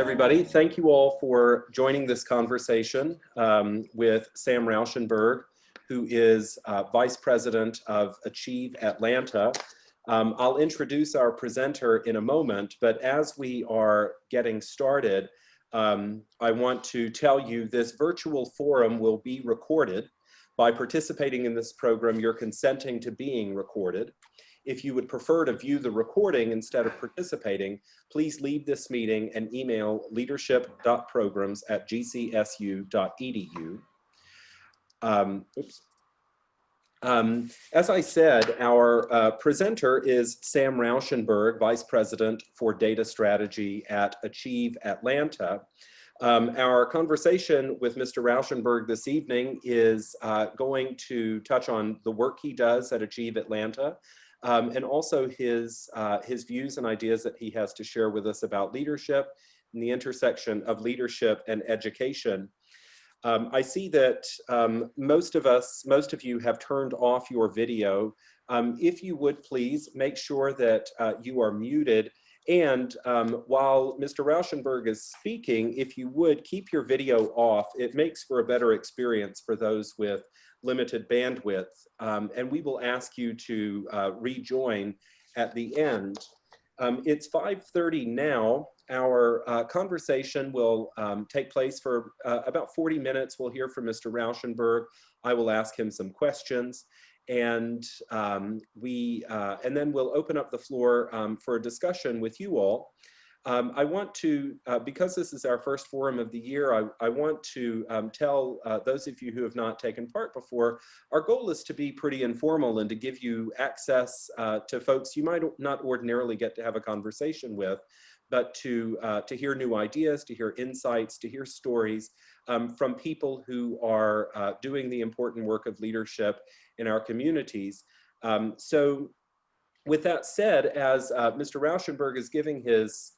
everybody. Thank you all for joining this conversation with Sam Rauschenberg, who is Vice President of Achieve Atlanta. I'll introduce our presenter in a moment, but as we are getting started, I want to tell you this virtual forum will be recorded. By participating in this program, you're consenting to being recorded. If you would prefer to view the recording instead of participating, please leave this meeting and email leadership.programs@gcsu.edu. As I said, our presenter is Sam Rauschenberg, Vice President for Data Strategy at Achieve Atlanta. Our conversation with Mr. Rauschenberg this evening is going to touch on the work he does at Achieve Atlanta, and also his views and ideas that he has to share with us about leadership and the intersection of leadership and education. I see that most of you have turned off your video. If you would please make sure that you are muted. And while Mr. Rauschenberg is speaking, if you would keep your video off, it makes for a better experience for those with limited bandwidth. And we will ask you to rejoin at the end. It's 5:30 now. Our conversation will take place for about 40 minutes. We'll hear from Mr. Rauschenberg. I will ask him some questions. And then we'll open up the floor for a discussion with you all. I want to, because this is our first forum of the year, I want to tell those of you who have not taken part before, our goal is to be pretty informal and to give you access to folks you might not ordinarily get to have a conversation with, but to hear new ideas, to hear insights, to hear stories from people who are doing the important work of leadership in our communities. So with that said, as Mr. Rauschenberg is giving his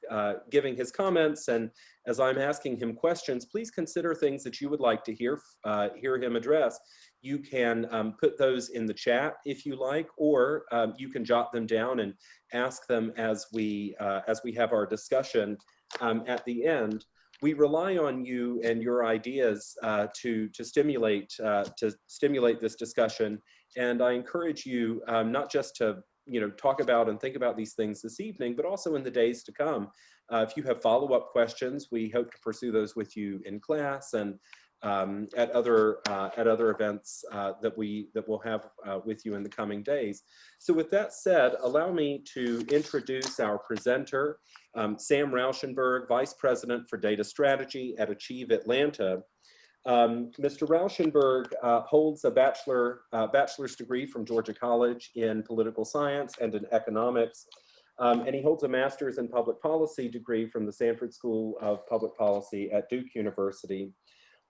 comments and as I'm asking him questions, please consider things that you would like to hear him address. You can put those in the chat if you like, or you can jot them down and ask them as we have our discussion at the end. We rely on you and your ideas to stimulate this discussion, and I encourage you not just to talk about and think about these things this evening, but also in the days to come. If you have follow-up questions, we hope to pursue those with you in class and at other events that we'll have with you in the coming days. So with that said, allow me to introduce our presenter, Sam Rauschenberg, Vice President for Data Strategy at Achieve Atlanta. Mr. Rauschenberg holds a bachelor's degree from Georgia College in political science and in economics, and he holds a master's in public policy degree from the Sanford School of Public Policy at Duke University.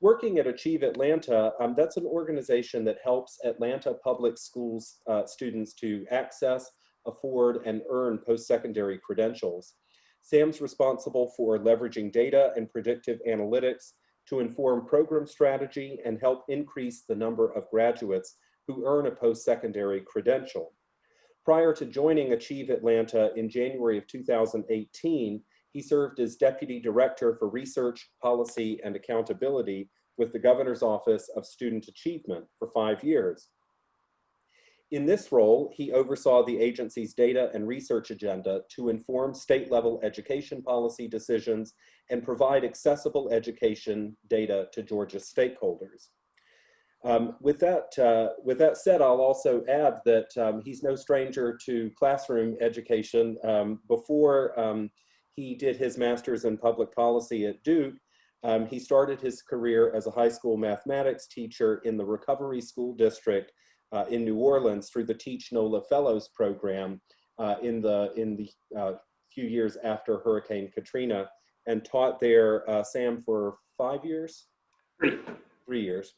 Working at Achieve Atlanta, that's an organization that helps Atlanta public schools students to access, afford, and earn post-secondary credentials. Sam's responsible for leveraging data and predictive analytics to inform program strategy and help increase the number of graduates who earn a post-secondary credential. Prior to joining Achieve Atlanta in January of 2018, he served as Deputy Director for Research, Policy, and Accountability with the Governor's Office of Student Achievement for 5 years. In this role, he oversaw the agency's data and research agenda to inform state-level education policy decisions and provide accessible education data to Georgia stakeholders. With that said, I'll also add that he's no stranger to classroom education. Before he did his master's in public policy at Duke, he started his career as a high school mathematics teacher in the Recovery School District in New Orleans through the Teach NOLA Fellows program in the few years after Hurricane Katrina, and taught there, Sam, for 5 years? 3 years.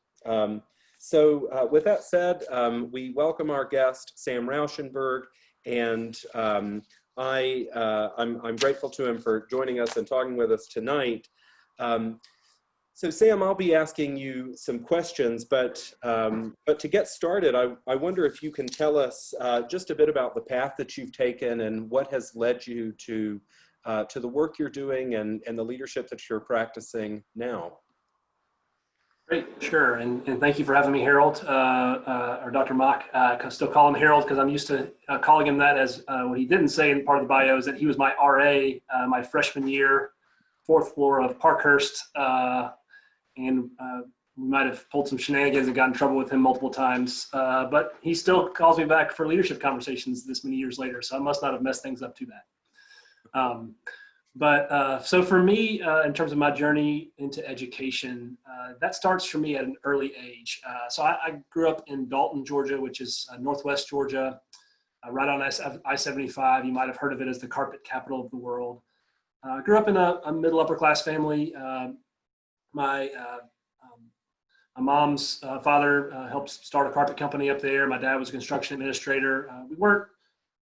So with that said, we welcome our guest, Sam Rauschenberg, and I'm grateful to him for joining us and talking with us tonight. So Sam, I'll be asking you some questions, but to get started, I wonder if you can tell us just a bit about the path that you've taken and what has led you to to the work you're doing and the leadership that you're practicing now. Great, sure, and thank you for having me, Harold, or Dr. Mock. I can still call him Harold because I'm used to calling him that. As what he didn't say in part of the bio is that he was my RA my freshman year, fourth floor of Parkhurst, and we might have pulled some shenanigans and got in trouble with him multiple times, but he still calls me back for leadership conversations this many years later, so I must not have messed things up too bad. So for me, in terms of my journey into education, that starts for me at an early age. So I grew up in Dalton, Georgia, which is northwest Georgia, right on I-75. You might have heard of it as the carpet capital of the world. I grew up in a middle upper class family. My mom's father helped start a carpet company up there. My dad was a construction administrator. We weren't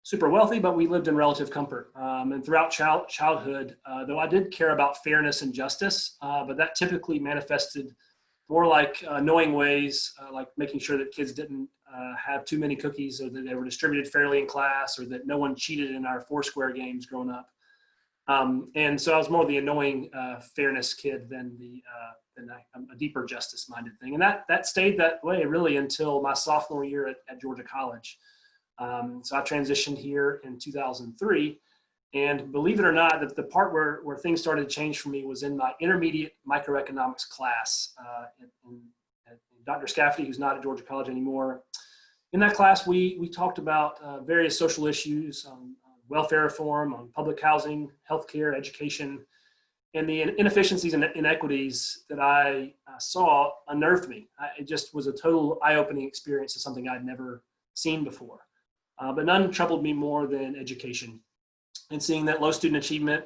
super wealthy, but we lived in relative comfort. And throughout childhood, though I did care about fairness and justice, but that typically manifested more like knowing ways, like making sure that kids didn't have too many cookies, or that they were distributed fairly in class, or that no one cheated in our Foursquare games growing up. And so I was more the annoying fairness kid than a deeper justice-minded thing. And that stayed that way really until my sophomore year at Georgia College. So I transitioned here in 2003, and believe it or not, the part where things started to change for me was in my intermediate microeconomics class. And Dr. Scafferty, who's not at Georgia College anymore, in that class we talked about various social issues, welfare reform, on public housing, healthcare, education, and the inefficiencies and inequities that I saw unnerved me. It just was a total eye-opening experience of something I'd never seen before. But none troubled me more than education, and seeing that low student achievement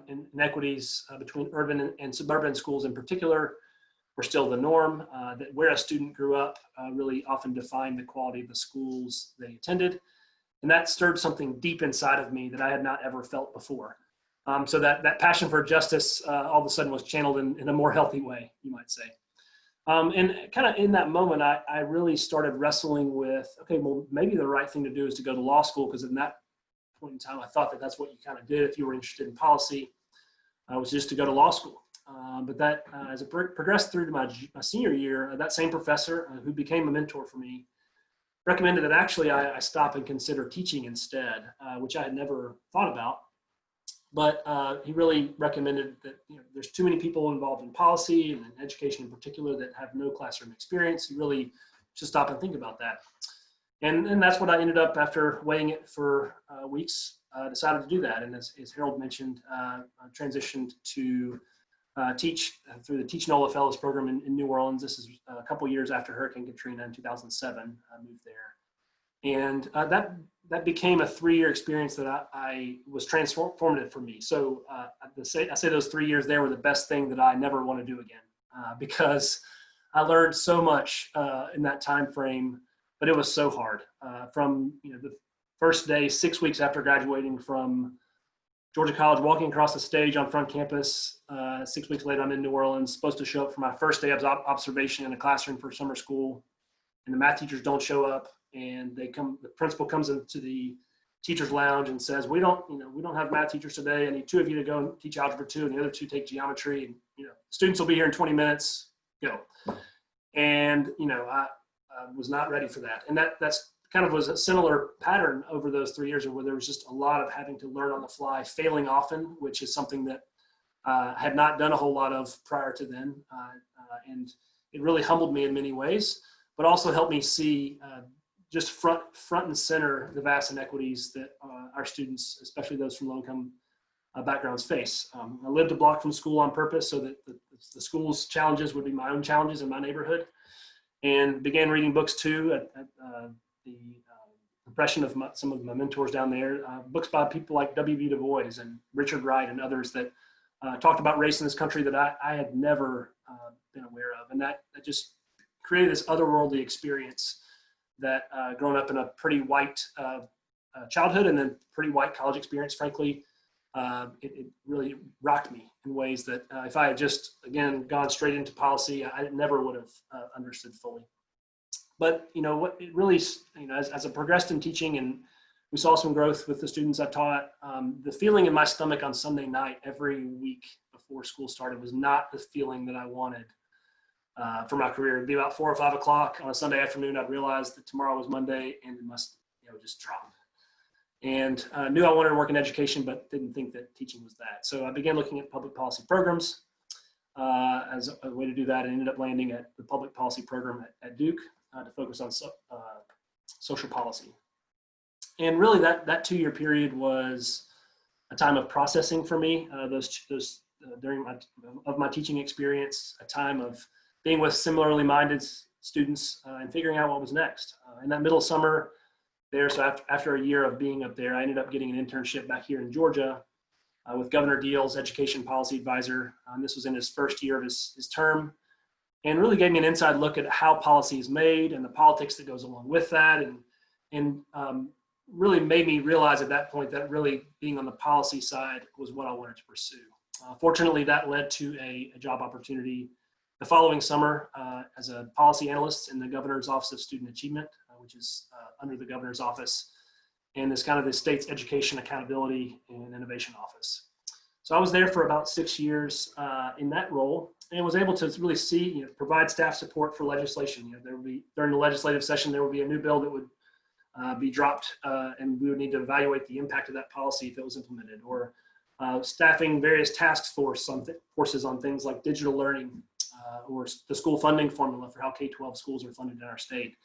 and inequities between urban and suburban schools in particular were still the norm, that where a student grew up really often defined the quality of the schools they attended. And that stirred something deep inside of me that I had not ever felt before. So that passion for justice all of a sudden was channeled in a more healthy way, you might say. And kind of in that moment, I really started wrestling with, okay, well, maybe the right thing to do is to go to law school, because in that point in time, I thought that that's what you kind of did if you were interested in policy, was just to go to law school. But that, as it progressed through to my senior year, that same professor who became a mentor for me recommended that actually I stop and consider teaching instead, which I had never thought about. But he really recommended that there's too many people involved in policy and in education in particular that have no classroom experience. You really should stop and think about that. And that's what I ended up, after weighing it for weeks, decided to do that. And as Harold mentioned, I transitioned to teach through the Teach NOLA Fellows program in New Orleans. This is a couple years after Hurricane Katrina in 2007. I moved there. And that became a 3-year experience that I was transformative for me. So I say those 3 years there were the best thing that I never want to do again, because I learned so much in that time frame, but it was so hard. From the first day, 6 weeks after graduating from Georgia College, walking across the stage on front campus, 6 weeks later I'm in New Orleans, supposed to show up for my first day of observation in a classroom for summer school, and the math teachers don't show up. And the principal comes into the teacher's lounge and says, we don't have math teachers today. I need 2 of you to go and teach algebra 2, and the other 2 take geometry. And students will be here in 20 minutes. Go. And I was not ready for that. And that's kind of was a similar pattern over those 3 years, where there was just a lot of having to learn on the fly, failing often, which is something that I had not done a whole lot of prior to then. And it really humbled me in many ways, but also helped me see just front and center the vast inequities that our students, especially those from low-income backgrounds, face. I lived a block from school on purpose so that the school's challenges would be my own challenges in my neighborhood, and began reading books too at the impression of some of my mentors down there, books by people like W.B. Du Bois and Richard Wright and others that talked about race in this country that I had never been aware of. And that just created this otherworldly experience that growing up in a pretty white childhood and then pretty white college experience, frankly, it really rocked me in ways that if I had just, again, gone straight into policy, I never would have understood fully. But, what it really, as I progressed in teaching and We saw some growth with the students I taught. The feeling in my stomach on Sunday night every week before school started was not the feeling that I wanted for my career. It'd be about 4 or 5 o'clock on a Sunday afternoon. I'd realize that tomorrow was Monday and it must, just drop. And knew I wanted to work in education, but didn't think that teaching was that. So I began looking at public policy programs as a way to do that, and ended up landing at the public policy program at Duke to focus on social policy. And really that 2-year period was a time of processing for me, during my teaching experience, a time of being with similarly minded students and figuring out what was next. In that middle summer there, so after a year of being up there, I ended up getting an internship back here in Georgia with Governor Deal's education policy advisor. This was in his first year of his term, and really gave me an inside look at how policy is made and the politics that goes along with that, and really made me realize at that point that really being on the policy side was what I wanted to pursue. Fortunately, that led to a job opportunity the following summer as a policy analyst in the Governor's Office of Student Achievement, which is under the Governor's Office, and is kind of the state's education accountability and innovation office. So I was there for about 6 years in that role, and was able to really see, provide staff support for legislation. There would be, during the legislative session, there would be a new bill that would be dropped, and we would need to evaluate the impact of that policy if it was implemented, or staffing various task forces on things like digital learning, or the school funding formula for how K-12 schools are funded in our state.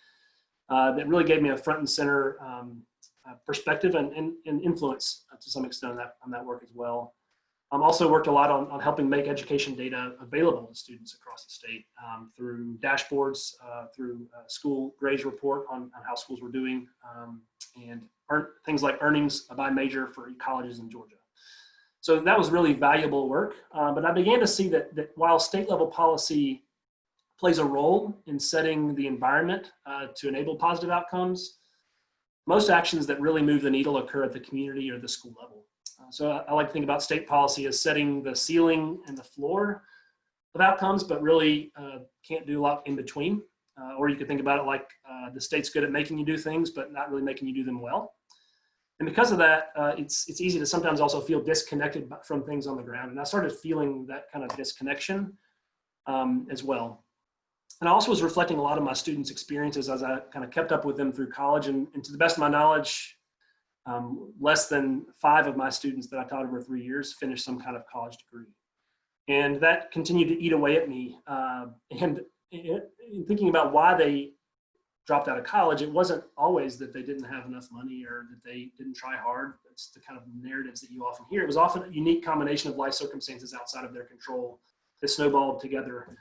That really gave me a front and center perspective and influence to some extent on that work as well. Also worked a lot on helping make education data available to students across the state through dashboards, through school grades report on how schools were doing, and things like earnings by major for colleges in Georgia. So that was really valuable work. But I began to see that while state level policy plays a role in setting the environment to enable positive outcomes, most actions that really move the needle occur at the community or the school level. So I like to think about state policy as setting the ceiling and the floor of outcomes, but really can't do a lot in between. Or you could think about it like the state's good at making you do things, but not really making you do them well. And because of that, it's easy to sometimes also feel disconnected from things on the ground. And I started feeling that kind of disconnection as well. And I also was reflecting a lot of my students' experiences as I kind of kept up with them through college. And to the best of my knowledge, less than 5 of my students that I taught over 3 years finished some kind of college degree. And that continued to eat away at me. And in thinking about why they dropped out of college, it wasn't always that they didn't have enough money or that they didn't try hard. It's the kind of narratives that you often hear. It was often a unique combination of life circumstances outside of their control that snowballed together,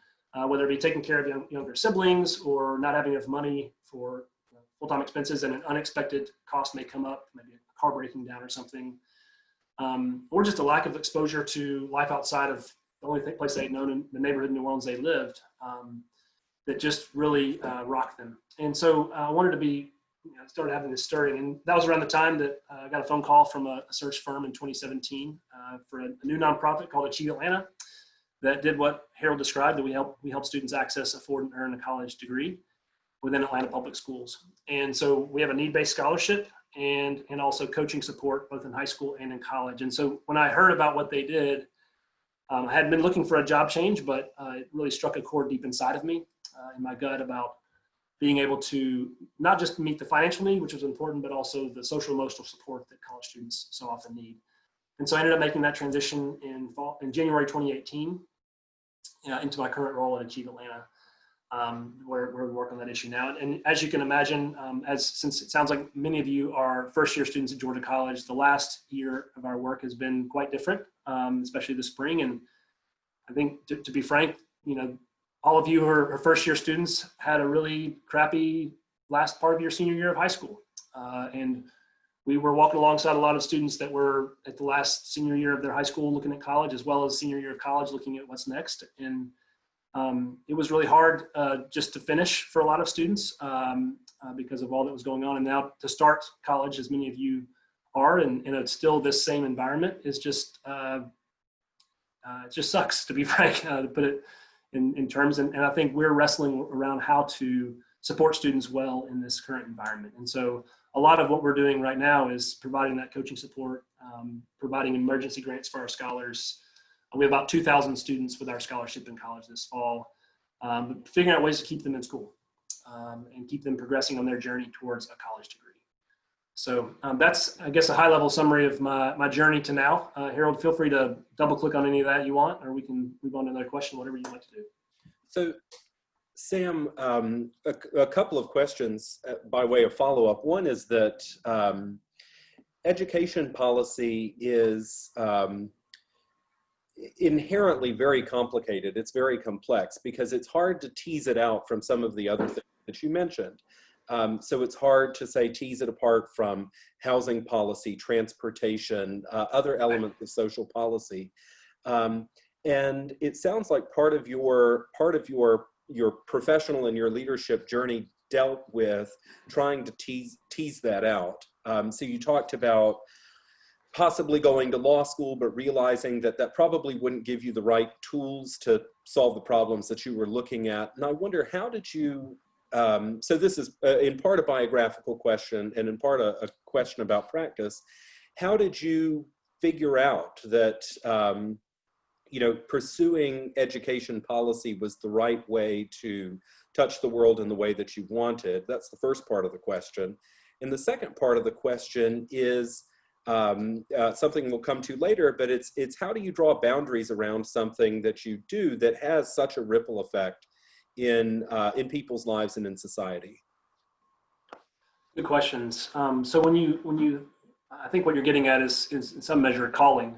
whether it be taking care of younger siblings or not having enough money for full-time expenses, and an unexpected cost may come up, maybe a car breaking down or something, or just a lack of exposure to life outside of the only place they'd known in the neighborhood in New Orleans they lived, that just really rocked them. And so I wanted to be, started having this stirring, and that was around the time that I got a phone call from a search firm in 2017 for a new nonprofit called Achieve Atlanta that did what Harold described, that we help students access, afford, and earn a college degree within Atlanta public schools. And so we have a need-based scholarship and also coaching support both in high school and in college. And so when I heard about what they did, I had been looking for a job change, but it really struck a chord deep inside of me, in my gut, about being able to not just meet the financial need, which was important, but also the social emotional support that college students so often need. And so I ended up making that transition in January 2018 into my current role at Achieve Atlanta, where we work on that issue now. And as you can imagine, since it sounds like many of you are first-year students at Georgia College, the last year of our work has been quite different, especially this spring. And I think, to be frank, all of you who are first-year students had a really crappy last part of your senior year of high school. And we were walking alongside a lot of students that were at the last senior year of their high school looking at college, as well as senior year of college looking at what's next. And it was really hard just to finish for a lot of students because of all that was going on. And now to start college, as many of you are, and it's still this same environment, is just, it just sucks, to be frank, to put it in terms. And I think we're wrestling around how to support students well in this current environment. And so a lot of what we're doing right now is providing that coaching support, providing emergency grants for our scholars. We have about 2,000 students with our scholarship in college this fall, figuring out ways to keep them in school and keep them progressing on their journey towards a college degree. So that's, I guess, a high-level summary of my journey to now. Harold, feel free to double-click on any of that you want, or we can move on to another question, whatever you'd like to do. So, Sam, a couple of questions by way of follow-up. One is that education policy is inherently very complicated. It's very complex because it's hard to tease it out from some of the other things that you mentioned. So it's hard to say tease it apart from housing policy, transportation, other elements of social policy. And it sounds like part of your professional and your leadership journey dealt with trying to tease that out. So you talked about possibly going to law school, but realizing that that probably wouldn't give you the right tools to solve the problems that you were looking at. And I wonder, how did you, so this is in part a biographical question and in part a question about practice. How did you figure out that, pursuing education policy was the right way to touch the world in the way that you wanted? That's the first part of the question. And the second part of the question is something we'll come to later, but it's how do you draw boundaries around something that you do that has such a ripple effect in people's lives and in society? Good questions. So when you, I think what you're getting at is in some measure calling.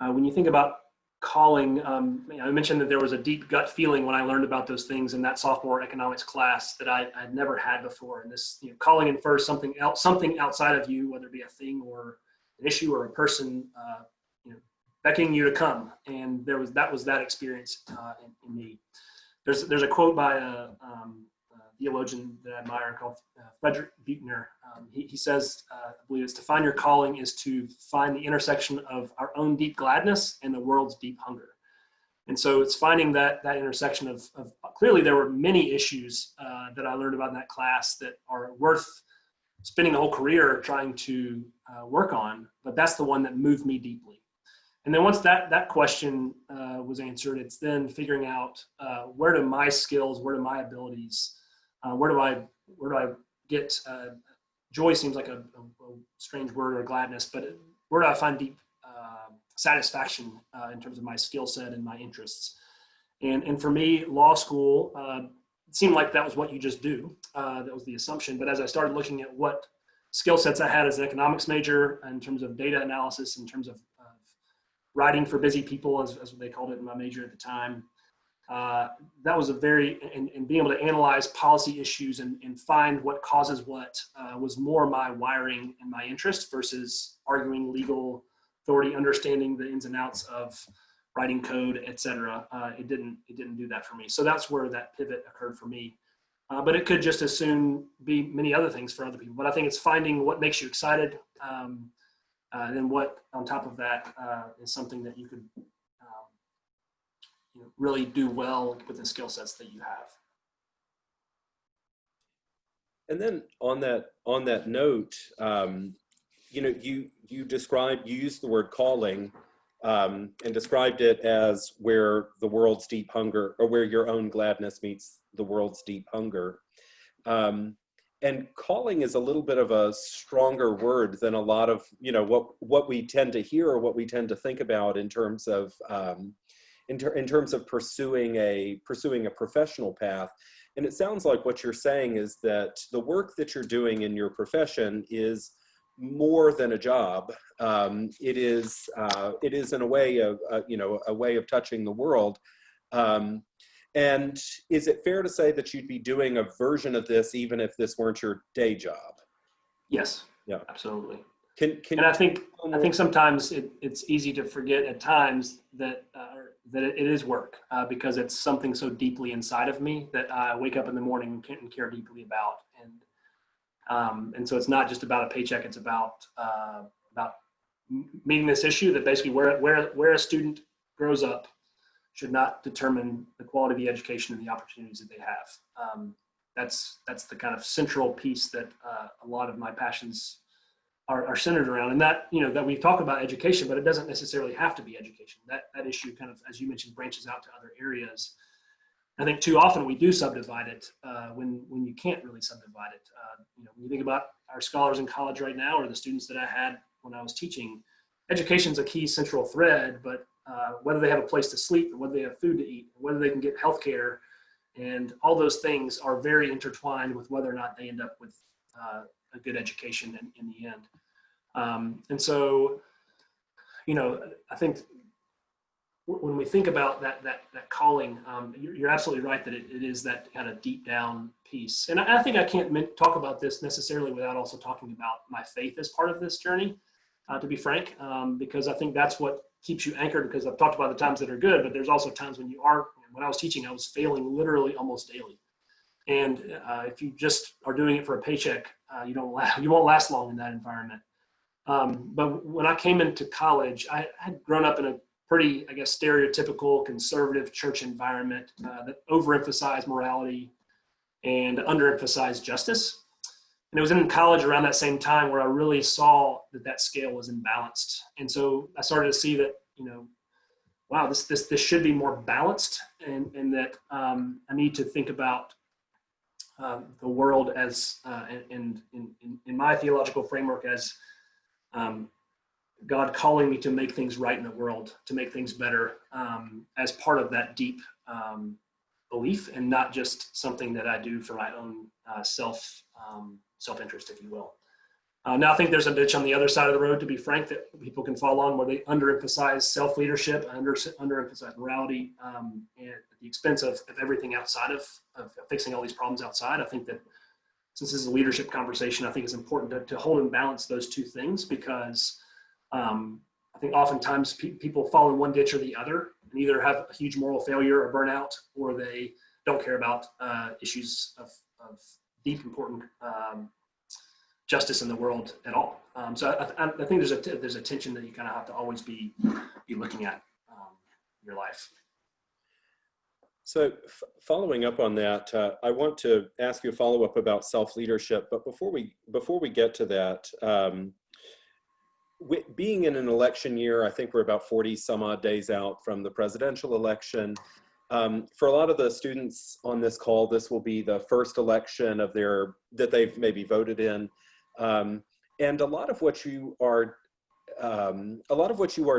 When you think about calling, I mentioned that there was a deep gut feeling when I learned about those things in that sophomore economics class that I'd never had before. And this, calling infers something outside of you, whether it be a thing or an issue or a person, beckoning you to come. And that was that experience in me. There's a quote by a theologian that I admire called Frederick Buechner. He says, I believe it's, to find your calling is to find the intersection of our own deep gladness and the world's deep hunger. And so it's finding that intersection of clearly there were many issues that I learned about in that class that are worth spending a whole career trying to work on, but that's the one that moved me deeply. And then once that question was answered, it's then figuring out where do my skills, where do my abilities, where do I get joy? Seems like a strange word, or gladness, but where do I find deep satisfaction in terms of my skill set and my interests? And for me, law school it seemed like that was what you just do. That was the assumption. But as I started looking at what skill sets I had as an economics major, in terms of data analysis, in terms of writing for busy people, as they called it in my major at the time, that was and being able to analyze policy issues and find what causes what was more my wiring and my interest versus arguing legal authority, understanding the ins and outs of writing code, etc. It didn't do that for me. So that's where that pivot occurred for me. But it could just as soon be many other things for other people. But I think it's finding what makes you excited, and then what on top of that is something that you could really do well with the skill sets that you have. And then on that note, you used the word calling and described it as where the world's deep hunger, or where your own gladness meets the world's deep hunger. And calling is a little bit of a stronger word than a lot of what we tend to hear or what we tend to think about in terms of pursuing a professional path. And it sounds like what you're saying is that the work that you're doing in your profession is more than a job. It is in a way a way of touching the world. And is it fair to say that you'd be doing a version of this even if this weren't your day job? Yes. Yeah. Absolutely. And I think sometimes it's easy to forget at times that it is work because it's something so deeply inside of me that I wake up in the morning and care deeply about. And so it's not just about a paycheck. It's about meeting this issue that basically where a student grows up should not determine the quality of the education and the opportunities that they have. That's the kind of central piece that a lot of my passions are centered around. And that, that we talk about education, but it doesn't necessarily have to be education. That issue kind of, as you mentioned, branches out to other areas. I think too often we do subdivide it when you can't really subdivide it. When you think about our scholars in college right now, or the students that I had when I was teaching, education is a key central thread, but whether they have a place to sleep, or whether they have food to eat, or whether they can get healthcare, and all those things are very intertwined with whether or not they end up with a good education in the end. And so, I think when we think about that calling, you're absolutely right that it is that kind of deep down piece. And I think I can't talk about this necessarily without also talking about my faith as part of this journey, to be frank, because I think that's what keeps you anchored, because I've talked about the times that are good, but there's also times when when I was teaching, I was failing literally almost daily. And if you just are doing it for a paycheck, you won't last long in that environment. But when I came into college, I had grown up in a pretty, I guess, stereotypical conservative church environment that overemphasized morality and underemphasized justice. And it was in college around that same time where I really saw that scale was imbalanced. And so I started to see that, wow, this should be more balanced, and that I need to think about the world as, in my theological framework, as God calling me to make things right in the world, to make things better, as part of that deep belief, and not just something that I do for my own self-interest, if you will. Now I think there's a ditch on the other side of the road, to be frank, that people can fall on, where they underemphasize self-leadership, underemphasize morality, and at the expense of everything outside of fixing all these problems outside. I think that since this is a leadership conversation, I think it's important to hold and balance those two things, because I think oftentimes people fall in one ditch or the other, and either have a huge moral failure or burnout, or they don't care about issues of deep, important justice in the world at all. So I think there's a tension that you kind of have to always be looking at in your life. So following up on that, I want to ask you a follow-up about self-leadership. But before we get to that, being in an election year, I think we're about 40 some odd days out from the presidential election. For a lot of the students on this call, this will be the first election that they've maybe voted in. And a lot of what you are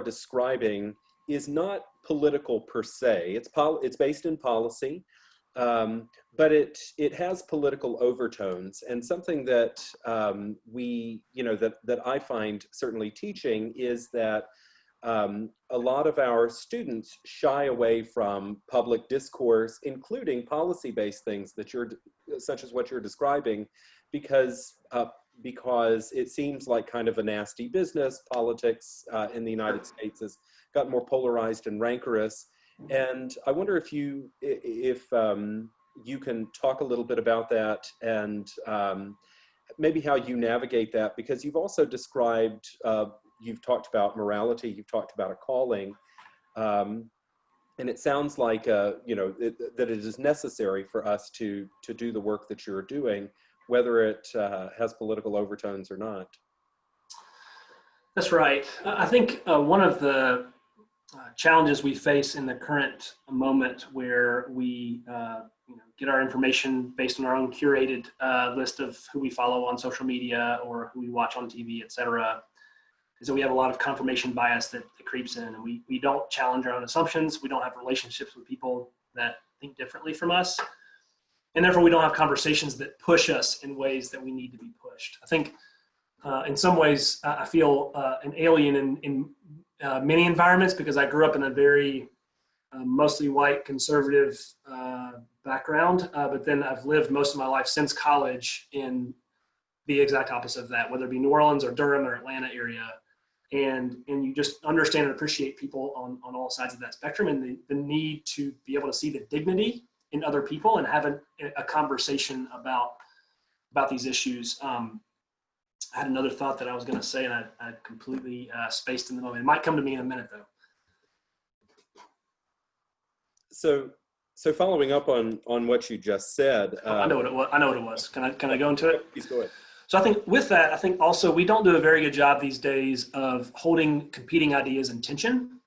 describing is not political per se. It's based in policy, but it has political overtones. And something that that I find certainly teaching is that a lot of our students shy away from public discourse, including policy-based things such as what you're describing, because it seems like kind of a nasty business. Politics in the United States has got more polarized and rancorous. And I wonder if you can talk a little bit about that, and maybe how you navigate that, because you've also described, you've talked about morality, you've talked about a calling, and it sounds like that it is necessary for us to do the work that you're doing, whether it has political overtones or not. That's right. I think one of the challenges we face in the current moment, where we get our information based on our own curated list of who we follow on social media or who we watch on TV, et cetera, is that we have a lot of confirmation bias that creeps in, and we don't challenge our own assumptions. We don't have relationships with people that think differently from us. And therefore, we don't have conversations that push us in ways that we need to be pushed. I think in some ways, I feel an alien in many environments, because I grew up in a very mostly white conservative background, but then I've lived most of my life since college in the exact opposite of that, whether it be New Orleans or Durham or Atlanta area. And you just understand and appreciate people on all sides of that spectrum, and the need to be able to see the dignity in other people and have a conversation about these issues. I had another thought that I was going to say, and I completely spaced in the moment. It might come to me in a minute, though. So, so following up on what you just said, I know what it was. I know what it was. Can I go into it? please go ahead. So I think with that, I think also we don't do a very good job these days of holding competing ideas in tension.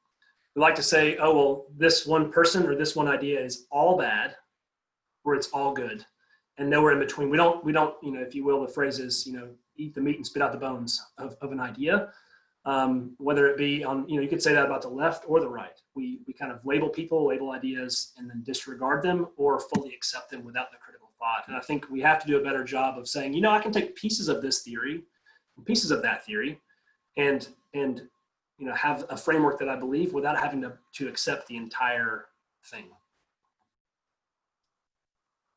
We like to say, oh, well, this one person or this one idea is all bad or it's all good and nowhere in between. We don't, if you will, the phrase is, eat the meat and spit out the bones of an idea. Whether it be on, you could say that about the left or the right. We kind of label people, label ideas, and then disregard them or fully accept them without the critical thought. And I think we have to do a better job of saying, I can take pieces of this theory, pieces of that theory, and have a framework that I believe without having to accept the entire thing.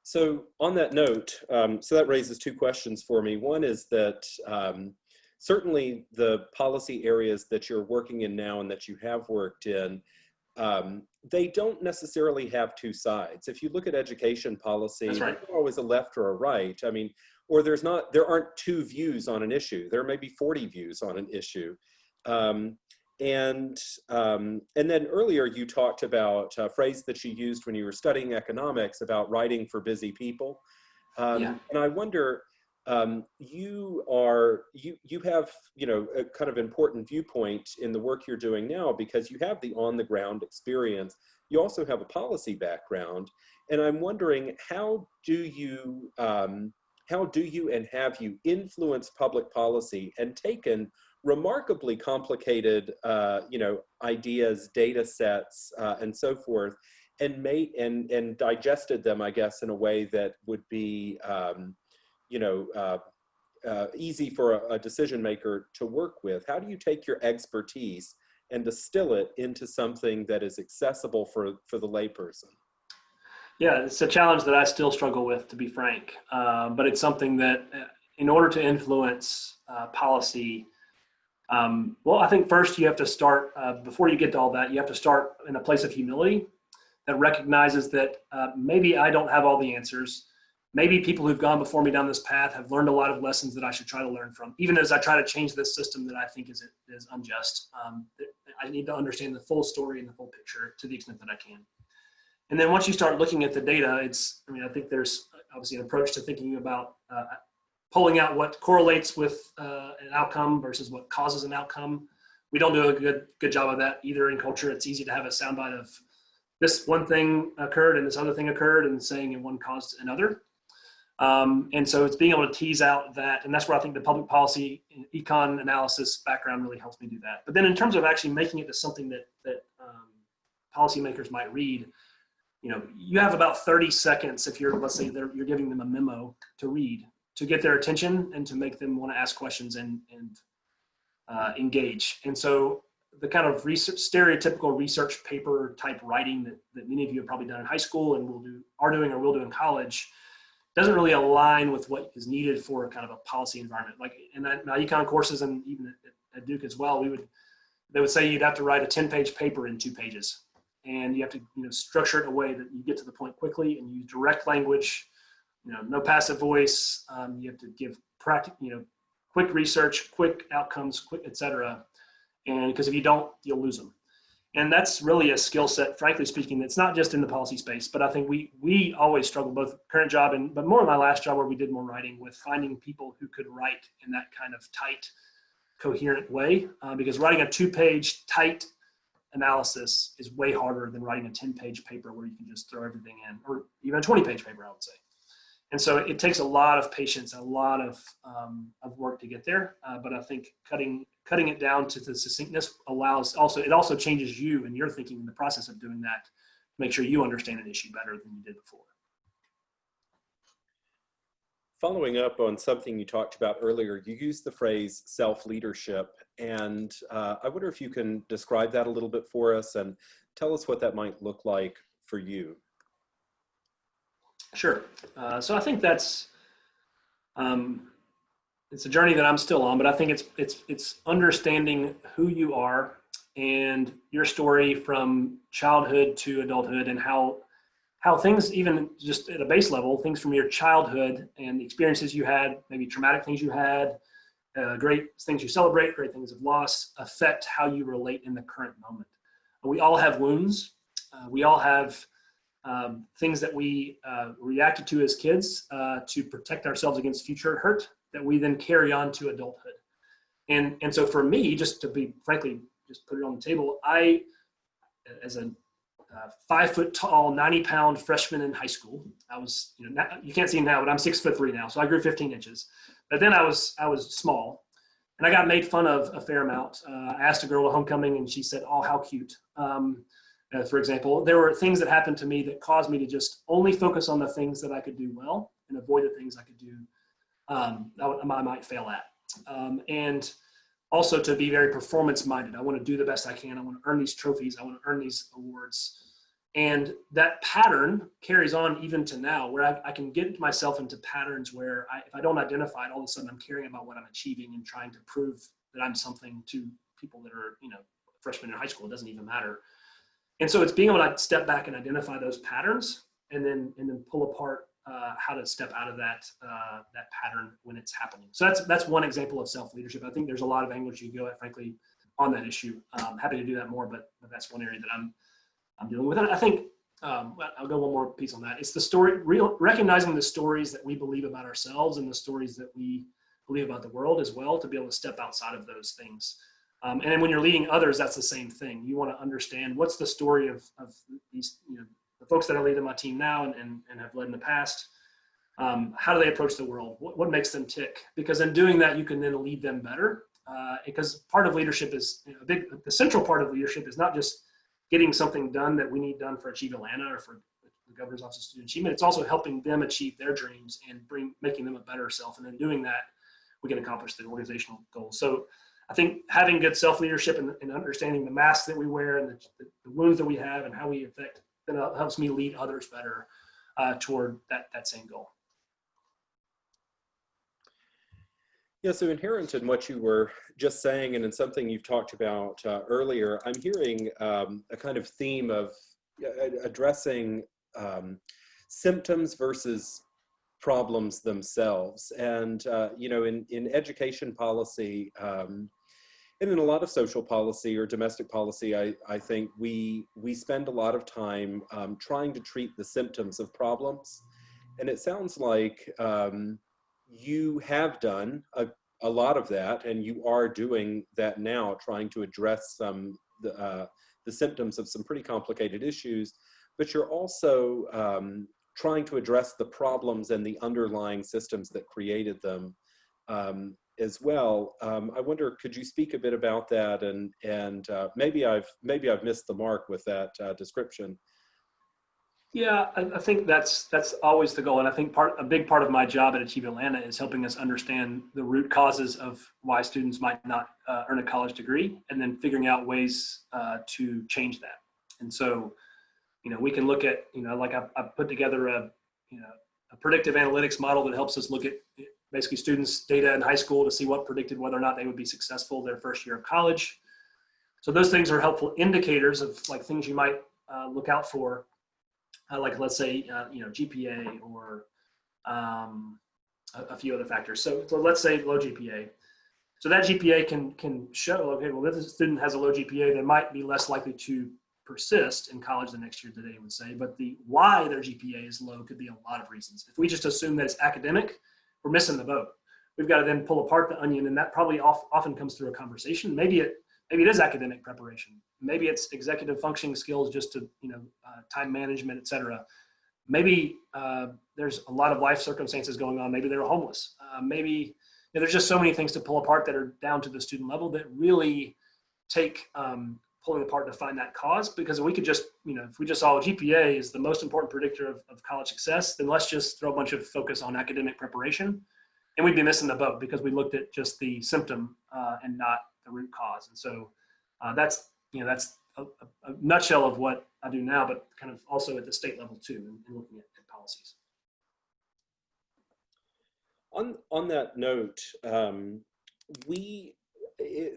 So on that note, so that raises two questions for me. One is that certainly the policy areas that you're working in now and that you have worked in, they don't necessarily have two sides. If you look at education policy, That's right. there's always a left or a right. I mean, or there aren't two views on an issue. There may be 40 views on an issue. And then earlier you talked about a phrase that you used when you were studying economics about writing for busy people. And I wonder, you have, a kind of important viewpoint in the work you're doing now because you have the on the ground experience. You also have a policy background. And I'm wondering, how do you and have you influenced public policy and taken remarkably complicated, ideas, data sets, and so forth, and digested them, I guess, in a way that would be, easy for a decision maker to work with? How do you take your expertise and distill it into something that is accessible for the layperson? Yeah, it's a challenge that I still struggle with, to be frank. But it's something that, in order to influence policy, I think first you have to start, before you get to all that, you have to start in a place of humility that recognizes that maybe I don't have all the answers. Maybe people who've gone before me down this path have learned a lot of lessons that I should try to learn from, even as I try to change this system that I think is unjust. I need to understand the full story and the full picture to the extent that I can. And then once you start looking at the data, I think there's obviously an approach to thinking about pulling out what correlates with an outcome versus what causes an outcome. We don't do a good job of that either in culture. It's easy to have a soundbite of this one thing occurred and this other thing occurred and saying and one caused another. And so it's being able to tease out that, and that's where I think the public policy econ analysis background really helps me do that. But then in terms of actually making it to something that policymakers might read, you have about 30 seconds if let's say you're giving them a memo to read, to get their attention and to make them want to ask questions and engage. And so the kind of stereotypical research paper type writing that many of you have probably done in high school and will do in college doesn't really align with what is needed for a kind of a policy environment. Like in my econ courses and even at Duke as well, they would say you'd have to write a 10-page paper in 2 pages. And you have to structure it in a way that you get to the point quickly and use direct language, no passive voice. You have to give quick research, quick outcomes, quick, et cetera. And because if you don't, you'll lose them. And that's really a skill set, frankly speaking, that's not just in the policy space, but I think we always struggle, both current job but more in my last job where we did more writing, with finding people who could write in that kind of tight, coherent way. Because writing a 2-page tight analysis is way harder than writing a 10-page paper where you can just throw everything in, or even a 20-page paper, I would say. And so it takes a lot of patience, a lot of work to get there. But I think cutting it down to the succinctness it also changes you and your thinking in the process of doing that to make sure you understand an issue better than you did before. Following up on something you talked about earlier, you used the phrase self-leadership, and I wonder if you can describe that a little bit for us and tell us what that might look like for you. Sure. So I think that's it's a journey that I'm still on, but I think it's understanding who you are and your story from childhood to adulthood, and how things, even just at a base level, things from your childhood and the experiences you had, maybe traumatic things you had, great things you celebrate, great things of loss, affect how you relate in the current moment. We all have wounds. We all have things that we reacted to as kids to protect ourselves against future hurt that we then carry on to adulthood. And so for me, just to be frankly, just put it on the table, I, as a 5 foot tall, 90-pound freshman in high school, I was, you can't see now, but I'm 6'3" now. So I grew 15 inches, but then I was small and I got made fun of a fair amount. I asked a girl at homecoming and she said, "Oh, how cute." For example, there were things that happened to me that caused me to just only focus on the things that I could do well and avoid the things I could do, I might fail at. And also to be very performance minded. I want to do the best I can. I want to earn these trophies. I want to earn these awards. And that pattern carries on even to now, where I can get myself into patterns where if I don't identify it, all of a sudden I'm caring about what I'm achieving and trying to prove that I'm something to people that are, freshmen in high school. It doesn't even matter. And so it's being able to step back and identify those patterns and then pull apart how to step out of that pattern when it's happening. So that's one example of self-leadership. I think there's a lot of angles you can go at, frankly, on that issue. I'm happy to do that more, but that's one area that I'm dealing with. And I think I'll go one more piece on that. It's the story, recognizing the stories that we believe about ourselves and the stories that we believe about the world as well, to be able to step outside of those things. And then when you're leading others, that's the same thing. You want to understand what's the story of these, the folks that I lead in my team now and have led in the past. How do they approach the world? What makes them tick? Because in doing that, you can then lead them better. Because part of leadership is the central part of leadership is not just getting something done that we need done for Achieve Atlanta or for the Governor's Office of Student Achievement. It's also helping them achieve their dreams and making them a better self. And in doing that, we can accomplish the organizational goals. So I think having good self-leadership and understanding the masks that we wear and the wounds that we have and how we affect, then it helps me lead others better toward that same goal. Yeah, so inherent in what you were just saying and in something you've talked about earlier, I'm hearing a kind of theme of addressing symptoms versus problems themselves. And, in education policy, and in a lot of social policy or domestic policy, I think we spend a lot of time trying to treat the symptoms of problems. And it sounds like you have done a lot of that, and you are doing that now, trying to address the symptoms of some pretty complicated issues, but you're also trying to address the problems and the underlying systems that created them as well. I wonder, could you speak a bit about that? And maybe I've missed the mark with that description. Yeah, I think that's always the goal. And I think a big part of my job at Achieve Atlanta is helping us understand the root causes of why students might not earn a college degree, and then figuring out ways to change that. And so, we can look at, like I put together a predictive analytics model that helps us look at basically students' data in high school to see what predicted whether or not they would be successful their first year of college. So those things are helpful indicators of like things you might look out for. Like let's say, GPA or a few other factors. So let's say low GPA. So that GPA can show, okay, well, if this student has a low GPA, they might be less likely to persist in college the next year, today would say. But the why their GPA is low could be a lot of reasons. If we just assume that it's academic, we're missing the boat. We've got to then pull apart the onion, and that probably often comes through a conversation. Maybe it is academic preparation. Maybe it's executive functioning skills, just to, time management, et cetera. Maybe there's a lot of life circumstances going on. Maybe they're homeless. Maybe there's just so many things to pull apart that are down to the student level that really take pulling apart to find that cause. Because we could just, if we just saw GPA is the most important predictor of college success, then let's just throw a bunch of focus on academic preparation, and we'd be missing the boat because we looked at just the symptom and not the root cause. And so that's a nutshell of what I do now, but kind of also at the state level too, and looking at policies. On that note,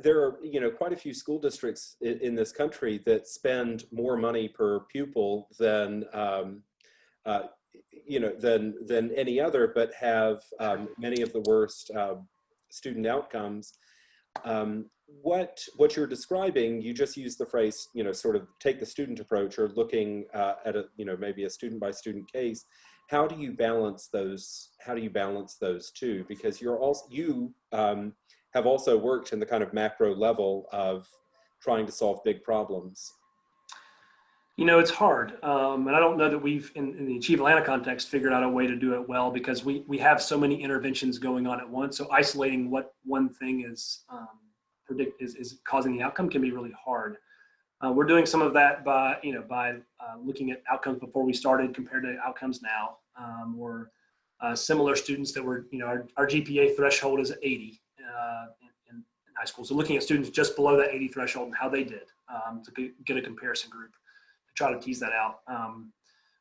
there are quite a few school districts in this country that spend more money per pupil than than any other, but have many of the worst student outcomes. what you're describing, you just use the phrase, sort of take the student approach, or looking at a, maybe a student by student case. How do you balance those? How do you balance those two? Because you have also worked in the kind of macro level of trying to solve big problems. It's hard. And I don't know that we've, in the Achieve Atlanta context, figured out a way to do it well, because we have so many interventions going on at once. So isolating what one thing is is causing the outcome can be really hard. We're doing some of that by looking at outcomes before we started compared to outcomes now, or similar students that were, our GPA threshold is 80 in high school. So looking at students just below that 80 threshold and how they did, to get a comparison group, to try to tease that out.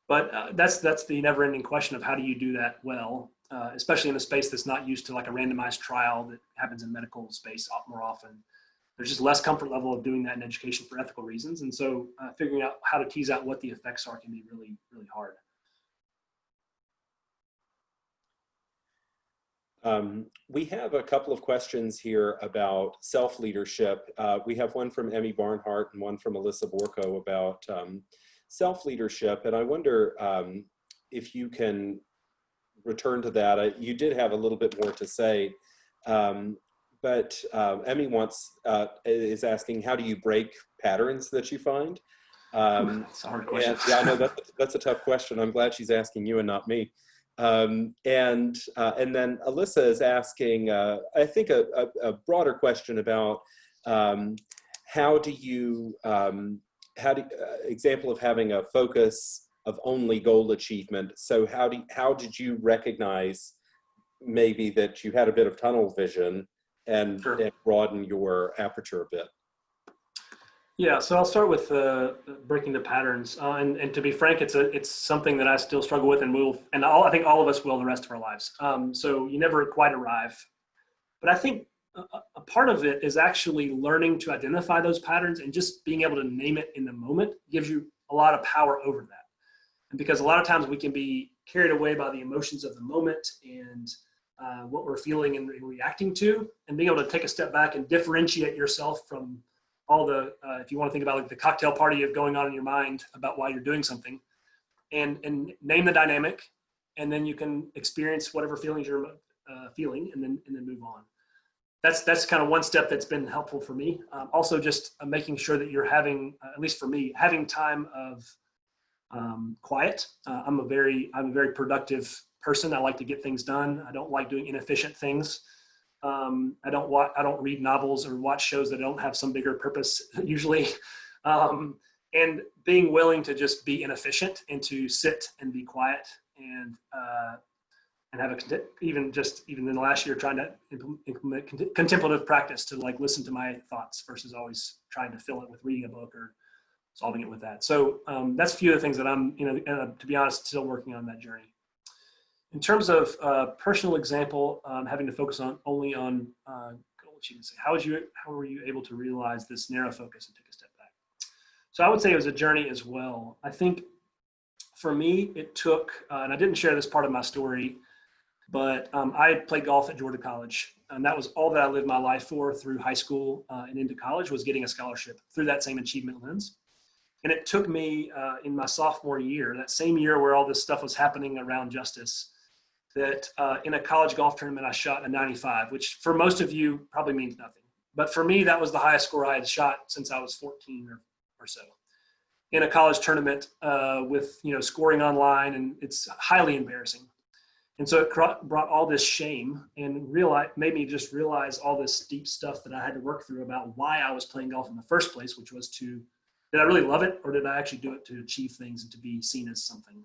But that's the never-ending question of how do you do that well, especially in a space that's not used to like a randomized trial that happens in medical space more often. There's just less comfort level of doing that in education for ethical reasons. And so figuring out how to tease out what the effects are can be really, really hard. We have a couple of questions here about self-leadership. We have one from Emmy Barnhart and one from Alyssa Borko about self-leadership. And I wonder if you can return to that. You did have a little bit more to say, but Emmy is asking, how do you break patterns that you find? That's a hard question. And, yeah, I know that's a tough question. I'm glad she's asking you and not me. And then Alyssa is asking, I think, a broader question about example of having a focus of only goal achievement. So how did you recognize maybe that you had a bit of tunnel vision and, Sure. and broaden your aperture a bit? Yeah, so I'll start with breaking the patterns, and to be frank, it's something that I still struggle with, and I think all of us will the rest of our lives. So you never quite arrive, but I think a part of it is actually learning to identify those patterns, and just being able to name it in the moment gives you a lot of power over that. And because a lot of times we can be carried away by the emotions of the moment and what we're feeling and reacting to, and being able to take a step back and differentiate yourself from all the, if you want to think about like the cocktail party of going on in your mind about why you're doing something, and name the dynamic, and then you can experience whatever feelings you're feeling, and then move on. That's kind of one step that's been helpful for me. Also, just making sure that you're having, at least for me, having time of quiet. I'm a very productive person. I like to get things done. I don't like doing inefficient things. I don't read novels or watch shows that don't have some bigger purpose usually. And being willing to just be inefficient and to sit and be quiet and have even in the last year trying to implement contemplative practice to like listen to my thoughts versus always trying to fill it with reading a book or solving it with that. So that's a few of the things that I'm, to be honest, still working on that journey. In terms of personal example, having to focus only on goal achievement, how were you able to realize this narrow focus and take a step back? So I would say it was a journey as well. I think for me, it took, and I didn't share this part of my story, but I played golf at Georgia College, and that was all that I lived my life for through high school and into college, was getting a scholarship through that same achievement lens. And it took me in my sophomore year, that same year where all this stuff was happening around justice, that in a college golf tournament, I shot a 95, which for most of you probably means nothing. But for me, that was the highest score I had shot since I was 14 or so. In a college tournament with, scoring online, and it's highly embarrassing. And so it brought all this shame and made me just realize all this deep stuff that I had to work through about why I was playing golf in the first place, which was did I really love it, or did I actually do it to achieve things and to be seen as something?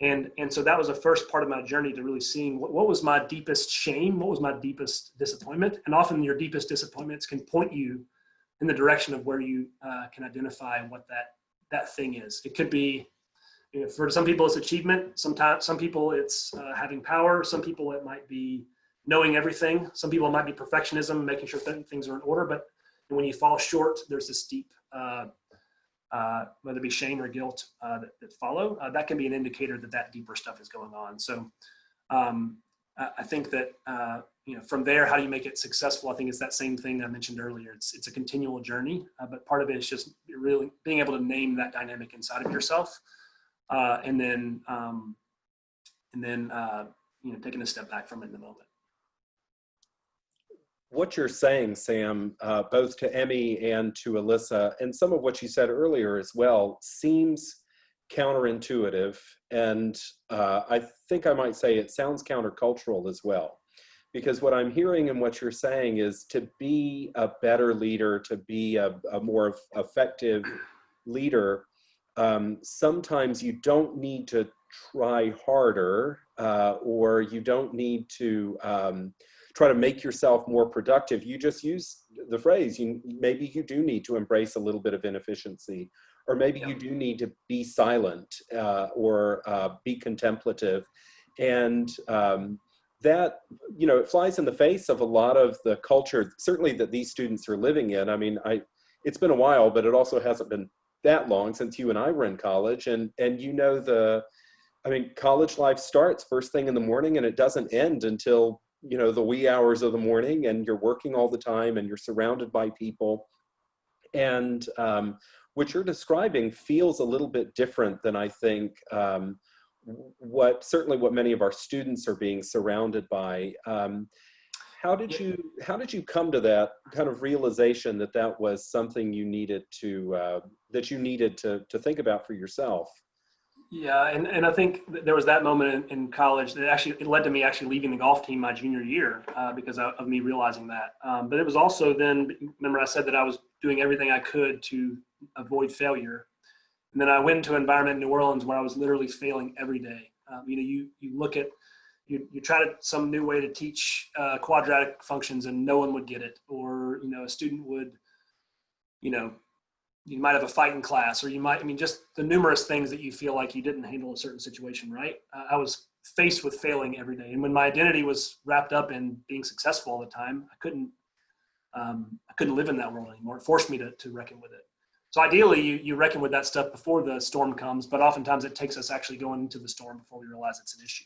And so that was the first part of my journey, to really seeing what was my deepest shame, what was my deepest disappointment. And often your deepest disappointments can point you in the direction of where you can identify what that thing is. It could be, for some people it's achievement. Sometimes some people it's having power. Some people it might be knowing everything. Some people it might be perfectionism, making sure things are in order. But when you fall short, there's this deep whether it be shame or guilt that follow, that can be an indicator that deeper stuff is going on. So I think that, from there, how do you make it successful? I think it's that same thing I mentioned earlier. It's a continual journey, but part of it is just really being able to name that dynamic inside of yourself, and then taking a step back from it in the moment. What you're saying, Sam, both to Emmy and to Alyssa, and some of what you said earlier as well, seems counterintuitive, and I think I might say it sounds countercultural as well. Because what I'm hearing and what you're saying is to be a better leader, to be a more effective leader, sometimes you don't need to try harder, or you don't need to try to make yourself more productive. You just use the phrase, maybe you do need to embrace a little bit of inefficiency, or maybe you do need to be silent, or be contemplative. And that, it flies in the face of a lot of the culture, certainly that these students are living in. I mean, it's been a while, but it also hasn't been that long since you and I were in college. And college life starts first thing in the morning and it doesn't end until, the wee hours of the morning, and you're working all the time and you're surrounded by people. And what you're describing feels a little bit different than I think what many of our students are being surrounded by. How did you come to that kind of realization that was something you needed to think about for yourself? Yeah, and I think there was that moment in college that it led to me actually leaving the golf team my junior year because of me realizing that. But it was also then, remember I said that I was doing everything I could to avoid failure. And then I went into an environment in New Orleans where I was literally failing every day. You look at, you try some new way to teach quadratic functions and no one would get it. Or, a student would, you might have a fight in class, or just the numerous things that you feel like you didn't handle a certain situation right. I was faced with failing every day. And when my identity was wrapped up in being successful all the time, I couldn't live in that world anymore. It forced me to reckon with it. So ideally, you reckon with that stuff before the storm comes, but oftentimes it takes us actually going into the storm before we realize it's an issue.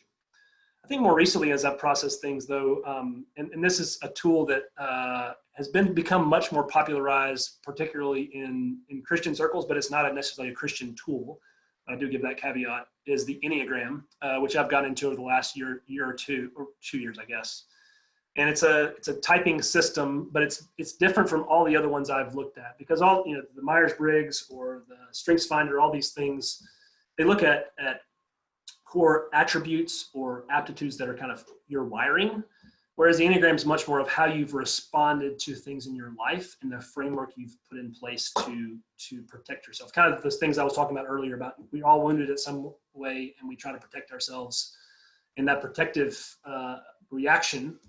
I think more recently, as I've processed things, though, and this is a tool that has become much more popularized, particularly in Christian circles, but it's not necessarily a Christian tool. I do give that caveat, is the Enneagram, which I've gotten into over the last year or two, or 2 years, I guess. And it's a typing system, but it's different from all the other ones I've looked at, because the Myers-Briggs or the StrengthsFinder, all these things, they look at core attributes or aptitudes that are kind of your wiring, whereas the Enneagram is much more of how you've responded to things in your life and the framework you've put in place to protect yourself. Kind of those things I was talking about earlier about we're all wounded in some way and we try to protect ourselves. And that protective reaction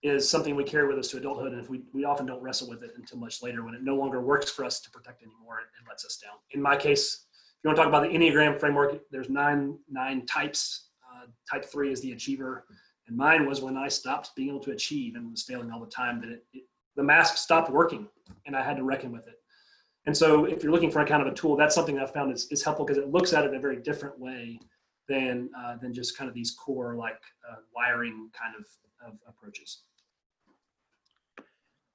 is something we carry with us to adulthood. And if we often don't wrestle with it until much later when it no longer works for us to protect anymore and lets us down. In my case, if you want to talk about the Enneagram framework, there's nine types. Type 3 is the achiever. And mine was when I stopped being able to achieve and was failing all the time, that the mask stopped working and I had to reckon with it. And so if you're looking for a kind of a tool, that's something that I found is helpful because it looks at it in a very different way than just kind of these core wiring kind of approaches.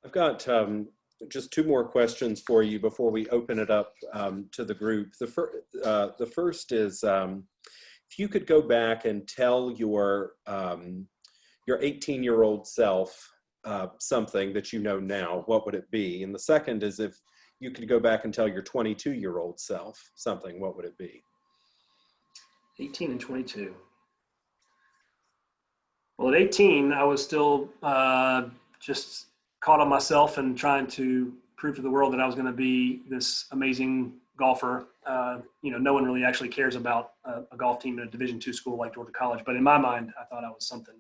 I've got just two more questions for you before we open it up to the group. The first is, if you could go back and tell your 18-year-old self something that you know now, what would it be? And the second is, if you could go back and tell your 22-year-old self something, what would it be? 18 and 22. Well, at 18, I was still just caught on myself and trying to prove to the world that I was going to be this amazing golfer. No one really actually cares about a golf team in a Division II school like Georgia College, but in my mind, I thought I was something.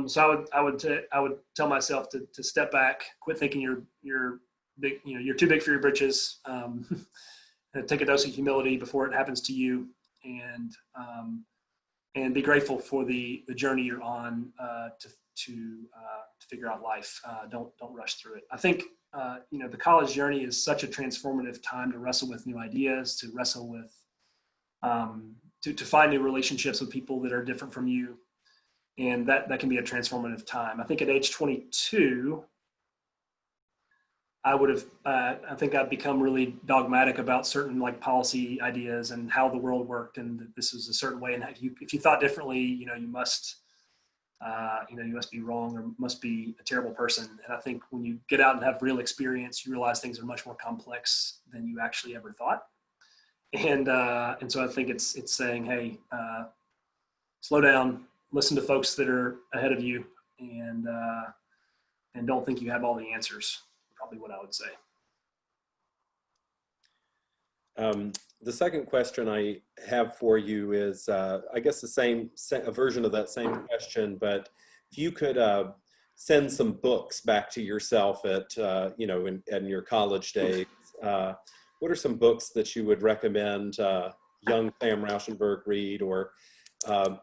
So I would tell myself to step back, quit thinking you're big, you're too big for your britches. Take a dose of humility before it happens to you, and be grateful for the journey you're on to figure out life. Don't rush through it. I think the college journey is such a transformative time to wrestle with new ideas, to wrestle with to find new relationships with people that are different from you. And that can be a transformative time. I think at age 22, I think I'd become really dogmatic about certain like policy ideas and how the world worked, and that this was a certain way. And if you thought differently, you must be wrong or must be a terrible person. And I think when you get out and have real experience, you realize things are much more complex than you actually ever thought. And so I think it's saying, hey, slow down, listen to folks that are ahead of you, and don't think you have all the answers. Probably what I would say. The second question I have for you is, I guess a version of that same question, but if you could send some books back to yourself at, in your college days, what are some books that you would recommend young Sam Rauschenberg read, or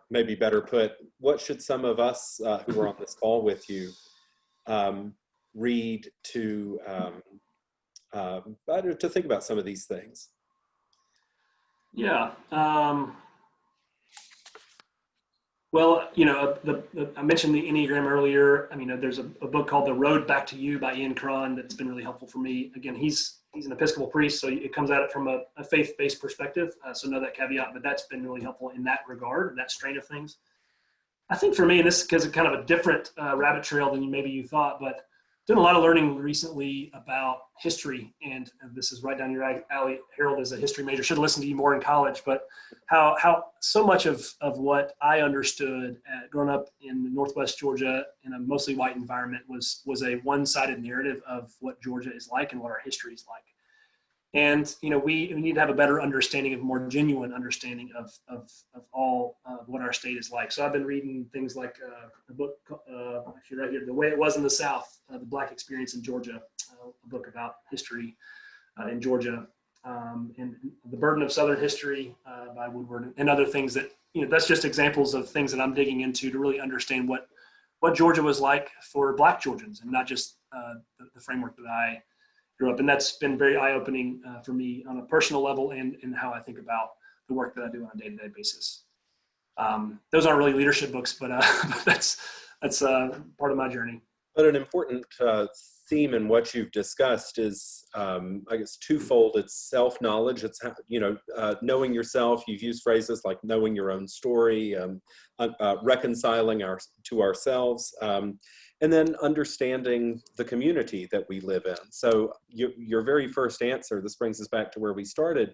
maybe better put, what should some of us who are on this call with you read to think about some of these things? Yeah. Well, I mentioned the Enneagram earlier. I mean, there's a book called The Road Back to You by Ian Cron that's been really helpful for me. Again, he's an Episcopal priest, so it comes at it from a faith-based perspective. So know that caveat, but that's been really helpful in that regard, that strain of things. I think for me, and this is because it's kind of a different rabbit trail than maybe you thought, but done a lot of learning recently about history, and this is right down your alley. Harold is a history major, should have listened to you more in college, but how so much of what I understood growing up in Northwest Georgia in a mostly white environment was a one-sided narrative of what Georgia is like and what our history is like. And we need to have a better understanding, a more genuine understanding of all what our state is like. So I've been reading things like a book, actually right here, The Way It Was in the South, The Black Experience in Georgia, a book about history in Georgia, and The Burden of Southern History by Woodward, and other things that, that's just examples of things that I'm digging into to really understand what Georgia was like for Black Georgians, and not just the framework that I grew up. And that's been very eye-opening for me on a personal level, and how I think about the work that I do on a day-to-day basis. Those aren't really leadership books, but that's part of my journey. But an important theme in what you've discussed is, I guess, twofold. It's self-knowledge. It's, knowing yourself. You've used phrases like knowing your own story, reconciling to ourselves, and then understanding the community that we live in. So your very first answer, this brings us back to where we started.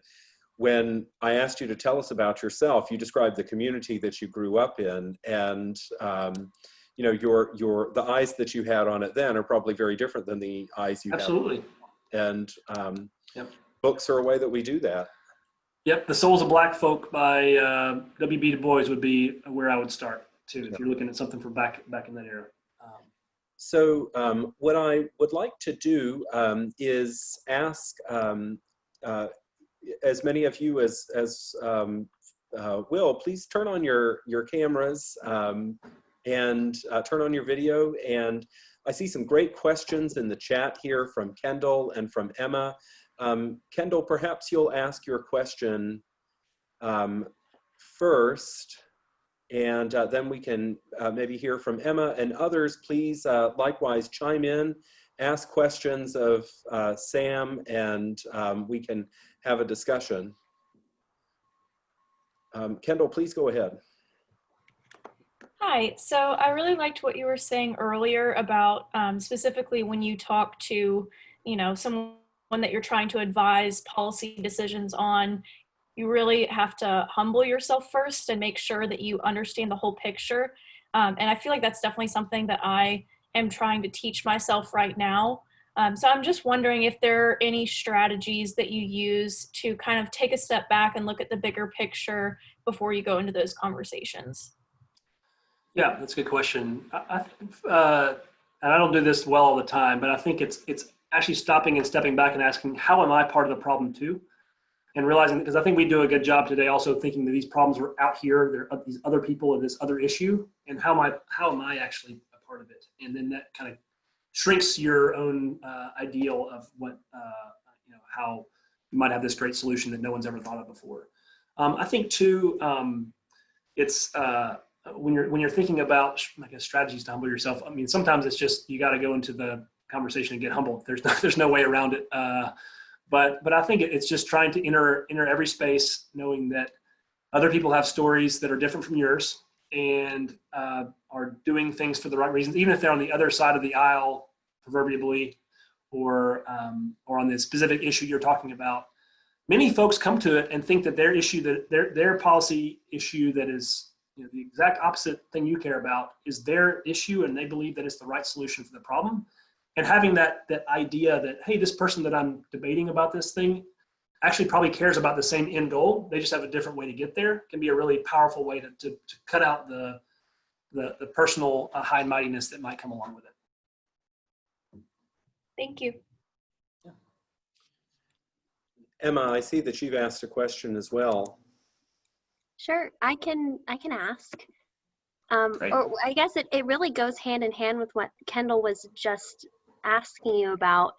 When I asked you to tell us about yourself, you described the community that you grew up in, and the eyes that you had on it then are probably very different than the eyes you Absolutely. have. And Yep. Books are a way that we do that. Yep. The Souls of Black Folk by W.B. Du Bois would be where I would start too, if you're looking at something from back in that era. So what I would like to do is ask as many of you as will, please turn on your cameras and turn on your video. And I see some great questions in the chat here from Kendall and from Emma. Kendall, perhaps you'll ask your question first, and then we can maybe hear from Emma, and others. Please likewise chime in, ask questions of Sam, and we can have a discussion. Kendall, please go ahead. Hi, so I really liked what you were saying earlier about specifically when you talk to, someone that you're trying to advise policy decisions on, you really have to humble yourself first and make sure that you understand the whole picture. And I feel like that's definitely something that I am trying to teach myself right now. So I'm just wondering if there are any strategies that you use to kind of take a step back and look at the bigger picture before you go into those conversations. Yeah, that's a good question. And I don't do this well all the time, but I think it's actually stopping and stepping back and asking, how am I part of the problem too? And realizing, because I think we do a good job today also thinking that these problems are out here, there are these other people or this other issue, and how am I actually a part of it? And then that kind of shrinks your own ideal of what, how you might have this great solution that no one's ever thought of before. I think too, it's when you're thinking about, I guess, strategies to humble yourself, I mean, sometimes it's just, you got to go into the conversation and get humble. There's no way around it. But I think it's just trying to enter every space, knowing that other people have stories that are different from yours and are doing things for the right reasons, even if they're on the other side of the aisle, proverbially, or on the specific issue you're talking about. Many folks come to it and think that their issue, that their policy issue that is, you know, the exact opposite thing you care about is their issue, and they believe that it's the right solution for the problem. And having that idea that, hey, this person that I'm debating about this thing actually probably cares about the same end goal, they just have a different way to get there, can be a really powerful way to cut out the personal high and mightiness that might come along with it. Thank you. Yeah. Emma, I see that you've asked a question as well. Sure, I can ask. Great. Or I guess it really goes hand in hand with what Kendall was just asking you about.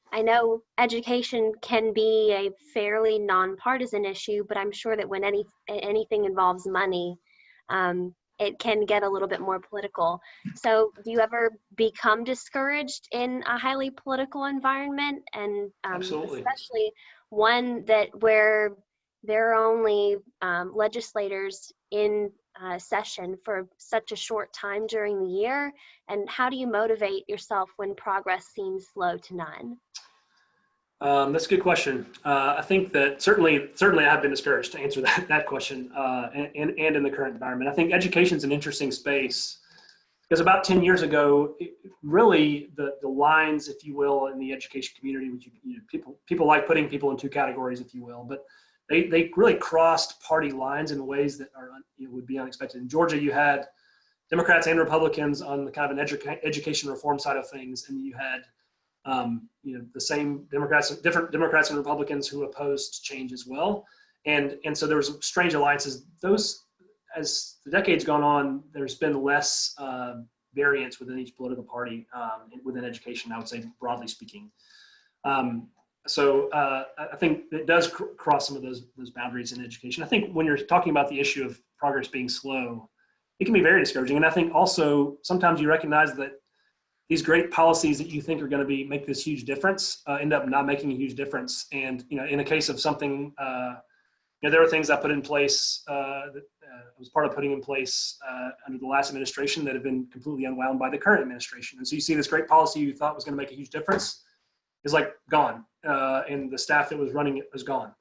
I know education can be a fairly nonpartisan issue, but I'm sure that when anything involves money, it can get a little bit more political. So do you ever become discouraged in a highly political environment? And Absolutely. especially one where there are only legislators in session for such a short time during the year? And how do you motivate yourself when progress seems slow to none? That's a good question. I think that certainly I have been discouraged, to answer that question, and in the current environment. I think education is an interesting space because about 10 years ago, really the lines, if you will, in the education community, which people like putting people in two categories, if you will, but they really crossed party lines in ways that would be unexpected. In Georgia, you had Democrats and Republicans on the kind of an education reform side of things, and you had the same different Democrats and Republicans who opposed change as well. And so there was strange alliances. Those, as the decades gone on, there's been less variance within each political party within education, I would say, broadly speaking. So I think it does cross some of those boundaries in education. I think when you're talking about the issue of progress being slow, it can be very discouraging. And I think also sometimes you recognize that these great policies that you think are going to make this huge difference end up not making a huge difference. And in a case of something, there were things I put in place that I was part of putting in place under the last administration that have been completely unwound by the current administration. And so you see this great policy you thought was going to make a huge difference is like gone, and the staff that was running it was gone.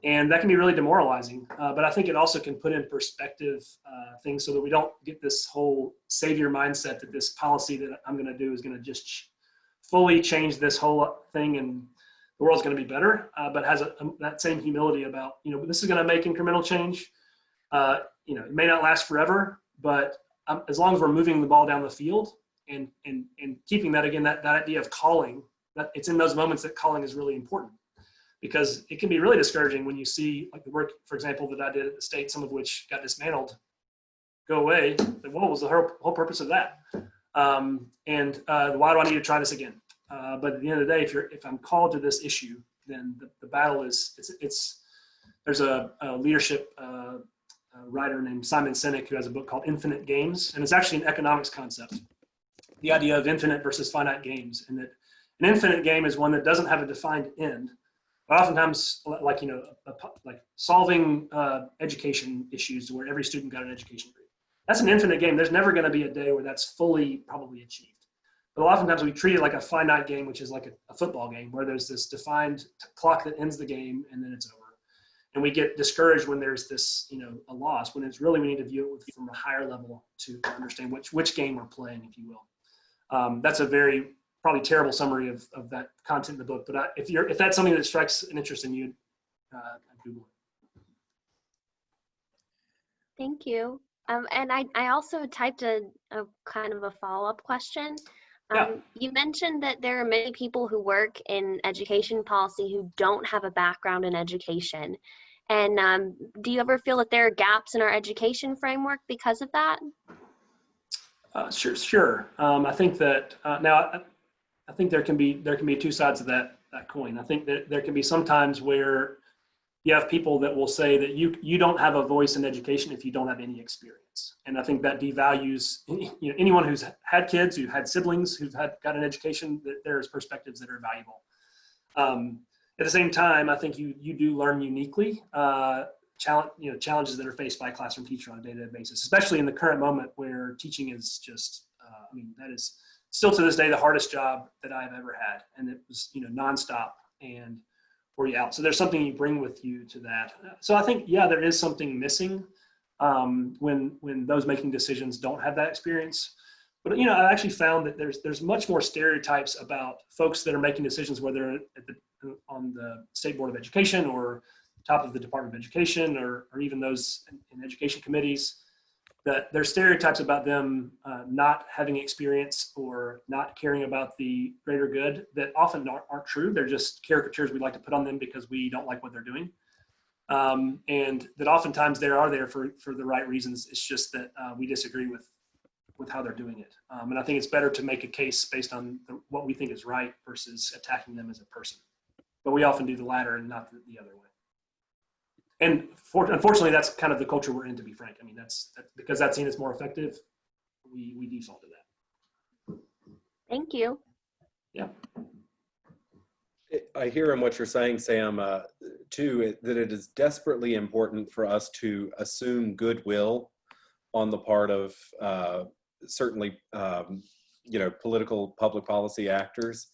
And that can be really demoralizing, but I think it also can put in perspective things so that we don't get this whole savior mindset that this policy that I'm going to do is going to just fully change this whole thing and the world's going to be better, but has that same humility about, this is going to make incremental change. It may not last forever, but as long as we're moving the ball down the field and keeping that, again, that idea of calling, that it's in those moments that calling is really important. Because it can be really discouraging when you see, like, the work, for example, that I did at the state, some of which got dismantled, go away. Like, what was the whole purpose of that? Why do I need to try this again? But at the end of the day, if I'm called to this issue, then the battle is, there's a leadership writer named Simon Sinek who has a book called Infinite Games, and it's actually an economics concept. The idea of infinite versus finite games, and that an infinite game is one that doesn't have a defined end. But oftentimes, like solving education issues where every student got an education degree. That's an infinite game. There's never going to be a day where that's fully probably achieved. But oftentimes we treat it like a finite game, which is like a football game where there's this defined clock that ends the game and then it's over. And we get discouraged when there's this, a loss, when it's really, we need to view it from a higher level to understand which game we're playing, if you will. That's a very probably terrible summary of that content in the book, but if that's something that strikes an interest in you, Google it. Thank you. And I also typed a kind of a follow-up question. You mentioned that there are many people who work in education policy who don't have a background in education. And do you ever feel that there are gaps in our education framework because of that? Sure. I think that now I think there can be two sides of that coin. I think that there can be some times where you have people that will say that you don't have a voice in education if you don't have any experience. And I think that devalues anyone who's had kids, who had siblings, who've got an education, that there's perspectives that are valuable. At the same time, I think you do learn uniquely challenges that are faced by a classroom teacher on a day-to-day basis, especially in the current moment where teaching is just, that is still to this day the hardest job that I've ever had. And it was, nonstop and wore you out. So there's something you bring with you to that. So I think, yeah, there is something missing when those making decisions don't have that experience. But, I actually found that there's much more stereotypes about folks that are making decisions, whether on the State Board of Education or top of the Department of Education or even those in education committees, that there's stereotypes about them not having experience or not caring about the greater good that often aren't true. They're just caricatures we like to put on them because we don't like what they're doing. And that oftentimes they are there for the right reasons. It's just that we disagree with how they're doing it. And I think it's better to make a case based on what we think is right versus attacking them as a person. But we often do the latter and not the other way. And unfortunately, that's kind of the culture we're in, to be frank. I mean, that's because that scene is more effective. We default to that. Thank you. Yeah. I hear in what you're saying, Sam, too, that it is desperately important for us to assume goodwill on the part of certainly, political public policy actors,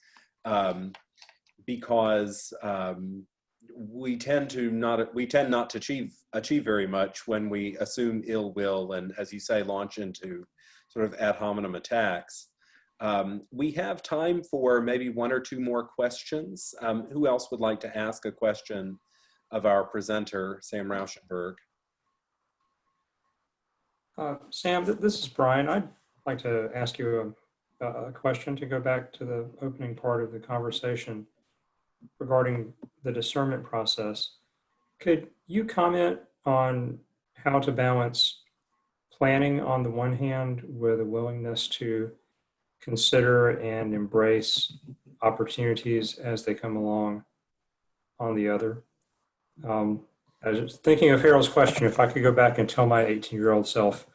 because we tend not to achieve very much when we assume ill will and, as you say, launch into sort of ad hominem attacks. We have time for maybe one or two more questions. Who else would like to ask a question of our presenter, Sam Rauschenberg? Sam, this is Brian. I'd like to ask you a question to go back to the opening part of the conversation regarding the discernment process. Could you comment on how to balance planning on the one hand with a willingness to consider and embrace opportunities as they come along on the other? I was thinking of Harold's question, if I could go back and tell my 18-year-old self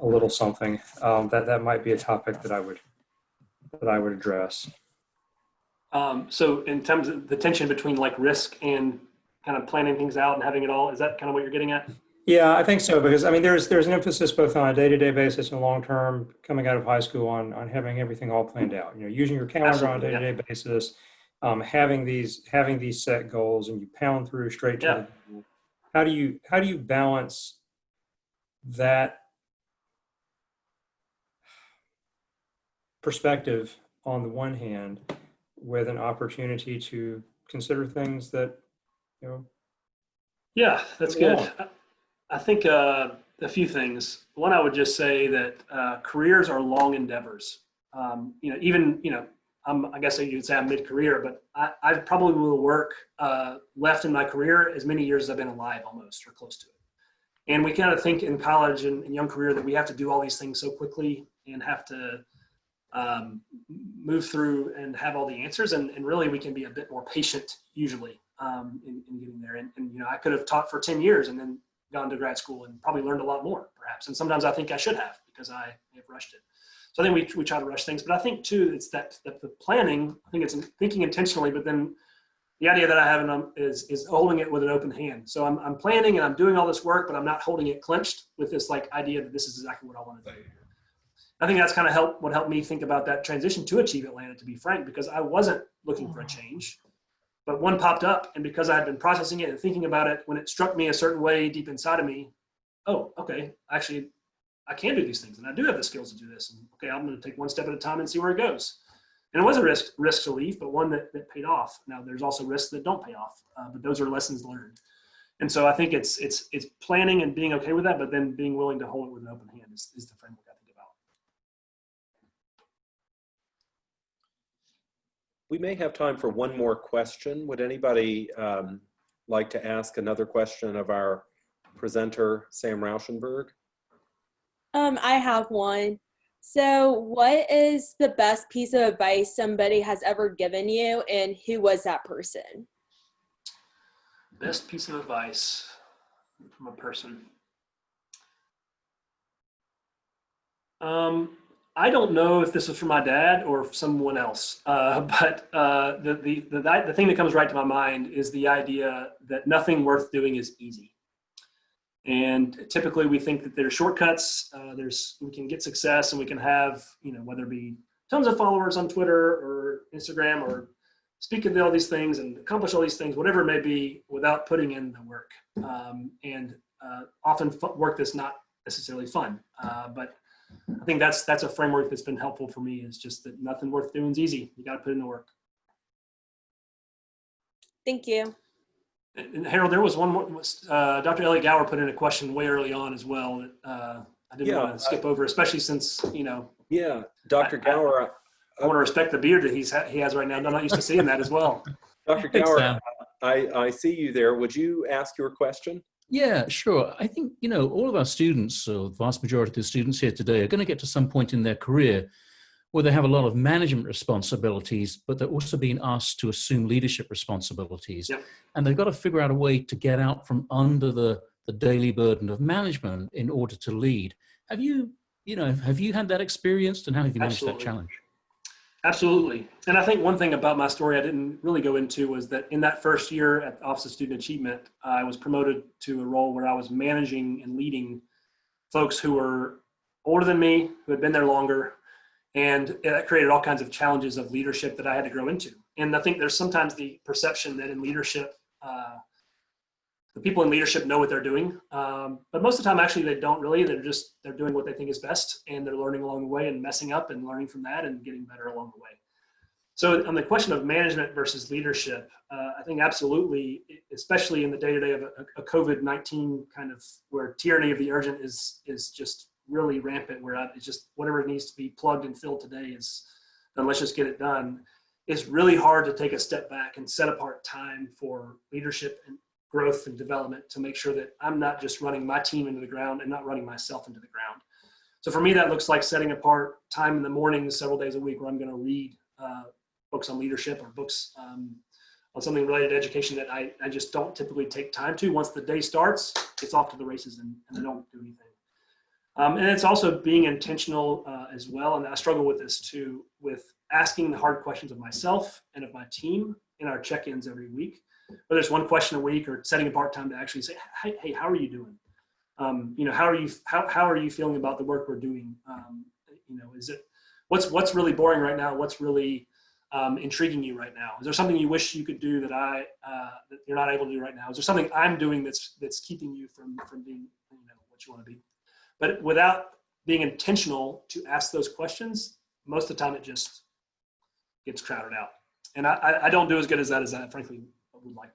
a little something, that might be a topic that I would address. So in terms of the tension between like risk and kind of planning things out and having it all, is that kind of what you're getting at? Yeah, I think so, because I mean, there's an emphasis both on a day-to-day basis and long-term coming out of high school on having everything all planned out. Using your calendar on a day-to-day basis, having these set goals, and you pound through straight to the goal. How do you balance that perspective on the one hand with an opportunity to consider things that, Yeah, that's good. I think a few things. One, I would just say that careers are long endeavors. I guess you could say I'm mid-career, but I probably will work left in my career as many years as I've been alive, almost, or close to it. And we kind of think in college and young career that we have to do all these things so quickly and have to move through and have all the answers. And really, we can be a bit more patient usually in getting there. And I could have taught for 10 years and then gone to grad school and probably learned a lot more, perhaps. And sometimes I think I should have because I have rushed it. So I think we try to rush things. But I think, too, it's that the planning, I think it's thinking intentionally, but then the idea that I have is holding it with an open hand. So I'm planning and I'm doing all this work, but I'm not holding it clenched with this idea that this is exactly what I want to do. I think that's kind of what helped me think about that transition to Achieve Atlanta, to be frank, because I wasn't looking for a change, but one popped up. And because I had been processing it and thinking about it, when it struck me a certain way deep inside of me, oh, okay, actually, I can do these things and I do have the skills to do this. And okay, I'm going to take one step at a time and see where it goes. And it was a risk to leave, but one that paid off. Now there's also risks that don't pay off, but those are lessons learned. And so I think it's planning and being okay with that, but then being willing to hold it with an open hand is the framework I think about. We may have time for one more question. Would anybody like to ask another question of our presenter, Sam Rauschenberg? I have one. So what is the best piece of advice somebody has ever given you, and who was that person? Best piece of advice from a person. I don't know if this was from my dad or someone else, but the thing that comes right to my mind is the idea that nothing worth doing is easy. And typically we think that there's shortcuts, we can get success and we can have, whether it be tons of followers on Twitter or Instagram or speak at all these things and accomplish all these things, whatever it may be, without putting in the work. Often work that's not necessarily fun. But I think that's a framework that's been helpful for me, is just that nothing worth doing is easy. You got to put in the work. Thank you. And Harold, there was one more. Dr. Elliot Gower put in a question way early on as well that I didn't want to skip over, especially since, Yeah, Dr. Gower. I want to respect the beard that he has right now. I'm not used to seeing that as well. Dr. Gower, I see you there. Would you ask your question? Yeah, sure. I think, all of our students, or the vast majority of the students here today, are going to get to some point in their career where they have a lot of management responsibilities, but they're also being asked to assume leadership responsibilities. Yep. And they've got to figure out a way to get out from under the daily burden of management in order to lead. Have you had that experience, and how have you managed that challenge? Absolutely. And I think one thing about my story I didn't really go into was that in that first year at the Office of Student Achievement, I was promoted to a role where I was managing and leading folks who were older than me, who had been there longer. And that created all kinds of challenges of leadership that I had to grow into. And I think there's sometimes the perception that in leadership, the people in leadership know what they're doing. But most of the time, actually, they don't really. They're doing what they think is best, and they're learning along the way and messing up and learning from that and getting better along the way. So on the question of management versus leadership, I think absolutely, especially in the day-to-day of a COVID-19 kind of where tyranny of the urgent is just really rampant, where it's just whatever needs to be plugged and filled today then let's just get it done. It's really hard to take a step back and set apart time for leadership and growth and development to make sure that I'm not just running my team into the ground and not running myself into the ground. So for me, that looks like setting apart time in the mornings several days a week where I'm going to read books on leadership or books on something related to education that I just don't typically take time to. Once the day starts, it's off to the races and I don't do anything. And it's also being intentional as well. And I struggle with this too, with asking the hard questions of myself and of my team in our check-ins every week. Whether it's one question a week or setting apart time to actually say, hey, how are you doing? How are you feeling about the work we're doing? Is it what's really boring right now? What's really intriguing you right now? Is there something you wish you could do that that you're not able to do right now? Is there something I'm doing that's keeping you from being what you want to be? But without being intentional to ask those questions, most of the time it just gets crowded out. And I don't do as good as that frankly would like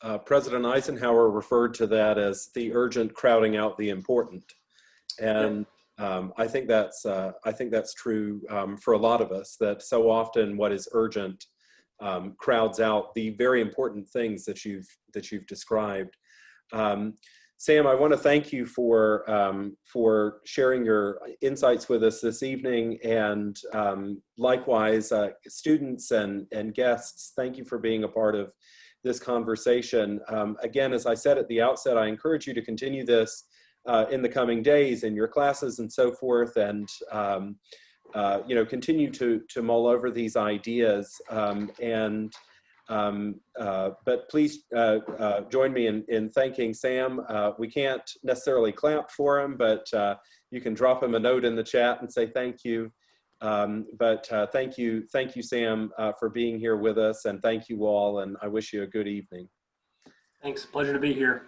to. President Eisenhower referred to that as the urgent crowding out the important. And I think that's true for a lot of us, that so often what is urgent crowds out the very important things that you've described. Sam, I want to thank you for sharing your insights with us this evening, and likewise, students and guests, thank you for being a part of this conversation. Again, as I said at the outset, I encourage you to continue this in the coming days in your classes and so forth, and continue to mull over these ideas. But please join me in thanking Sam. We can't necessarily clap for him, but you can drop him a note in the chat and say thank you. But thank you, Sam, for being here with us, and thank you all, and I wish you a good evening. Thanks, pleasure to be here.